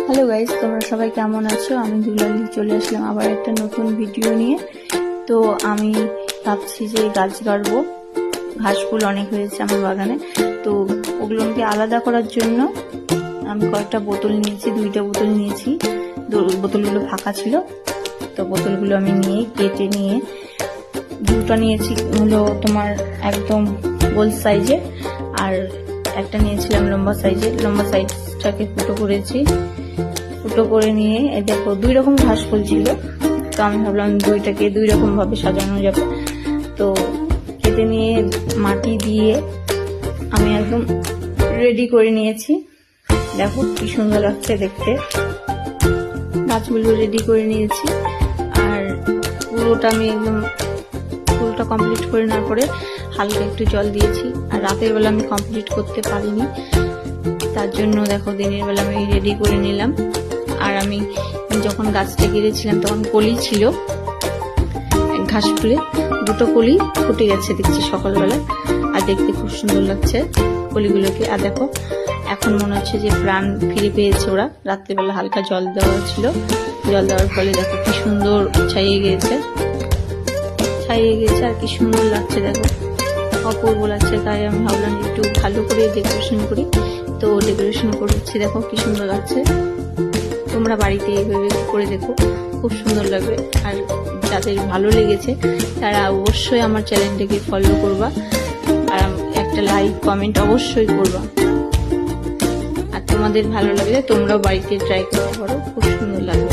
Hello guys, তোমরা সবাই কেমন আছো? আমি দুলালি চলে আসলাম আবার একটা নতুন ভিডিও নিয়ে। তো আমি ভাবছি যে গাছ গাড়বো, ঘাস ফুল অনেক হয়েছে আমার বাগানে। তো ওগুলোকে আলাদা করার জন্য আমি কয়েকটা বোতল নিয়েছি, 2টা বোতল নিয়েছি। বোতলগুলো ফাঁকা ছিল, তো বোতলগুলো আমি নিয়ে কেটে নিয়ে 2টা নিয়েছি হলো তোমার একদম গোল সাইজে, আর একটা নিয়েছিলাম লম্বা সাইজের। লম্বা সাইজটাকে ফুটো করেছি, ফুটো করে নিয়ে দেখো 2 রকম ঘাস ফুল ছিল। তো আমি ভাবলাম 2টাকে 2 রকম ভাবে সাজানো যাবে। তো কেটে নিয়ে মাটি দিয়ে আমি একদম রেডি করে নিয়েছি। দেখো কি সুন্দর লাগছে দেখতে, গাছগুলো রেডি করে নিয়েছি। আর পুরোটা আমি একদম ফুলটা কমপ্লিট করে নেওয়ার পরে হালকা একটু জল দিয়েছি। আর রাতের বেলা আমি কমপ্লিট করতে পারিনি, তার জন্য দেখো দিনের বেলা আমি রেডি করে নিলাম। আর আমি যখন গাছটা গিরেছিলাম তখন কলি ছিল, ঘাস ফুলে 2টো কলি ফুটে গেছে দেখছি সকালবেলা, আর দেখতে খুব সুন্দর লাগছে কলিগুলোকে। আর দেখো এখন মনে হচ্ছে যে প্রাণ ফিরে পেয়েছে ওরা। রাত্রিবেলা হালকা জল দেওয়া ছিল, জল দেওয়ার ফলে দেখো কি সুন্দর ছাইয়ে গিয়েছে আর কি সুন্দর লাগছে, দেখো অপূর্ব লাগছে। তাই আমি ভাবলাম একটু ভালো করে ডেকোরেশন করি, তো ডেকোরেশন করছি। দেখো কি সুন্দর লাগছে, তোমরা বাড়িতে এইভাবে করে দেখো, খুব সুন্দর লাগবে। আর যাদের ভালো লেগেছে তারা অবশ্যই আমার চ্যানেলটাকে ফলো করবা, আর একটা লাইক কমেন্ট অবশ্যই করবা। আর তোমাদের ভালো লাগলে তোমরাও বাড়িতে ট্রাই করতে পারো, খুব সুন্দর লাগবে।